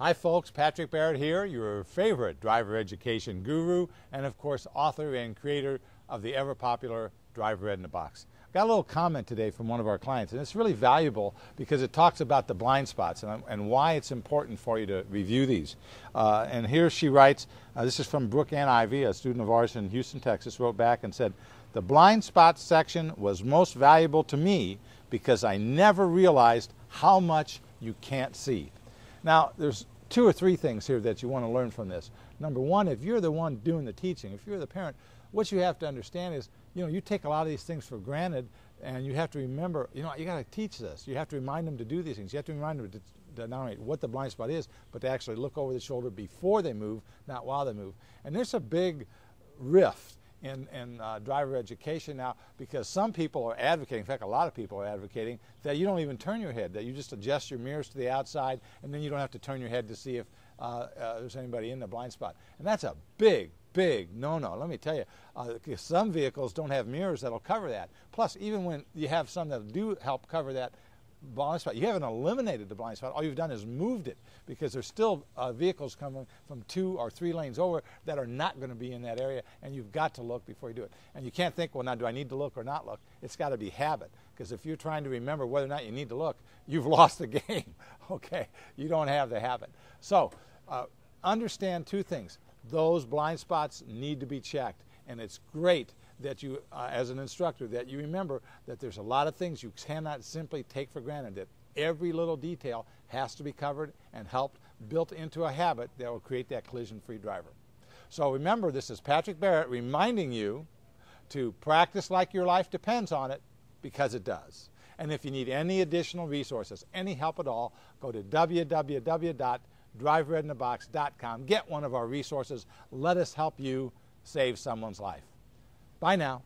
Hi folks, Patrick Barrett here, your favorite driver education guru, and of course author and creator of the ever popular Driver Ed in a Box. Got a little comment today from one of our clients, and it's really valuable because it talks about the blind spots and why it's important for you to review these. And here she writes, this is from Brooke Ann Ivy, a student of ours in Houston, Texas, wrote back and said, "The blind spots section was most valuable to me because I never realized how much you can't see." Now, there's two or three things here that you want to learn from this. Number one, if you're the one doing the teaching, if you're the parent, what you have to understand is, you take a lot of these things for granted, and you have to remember, you got to teach this. You have to remind them to do these things. You have to remind them to not only what the blind spot is, but to actually look over the shoulder before they move, not while they move. And there's a big rift in driver education now, because some people are advocating, in fact a lot of people are advocating, that you don't even turn your head, that you just adjust your mirrors to the outside, and then you don't have to turn your head to see if there's anybody in the blind spot. And that's a big no-no. Let me tell you, some vehicles don't have mirrors that'll cover that. Plus, even when you have some that do help cover that blind spot, you haven't eliminated the blind spot. All you've done is moved it, because there's still vehicles coming from 2 or 3 lanes over that are not going to be in that area, and you've got to look before you do it. And you can't think, well, now do I need to look or not look? It's got to be habit, because if you're trying to remember whether or not you need to look, you've lost the game. Okay, you don't have the habit. So understand two things. Those blind spots need to be checked, and it's great that you, as an instructor, that you remember that there's a lot of things you cannot simply take for granted, that every little detail has to be covered and helped, built into a habit that will create that collision-free driver. So remember, this is Patrick Barrett reminding you to practice like your life depends on it, because it does. And if you need any additional resources, any help at all, go to www.driveredinabox.com. Get one of our resources. Let us help you save someone's life. Bye now.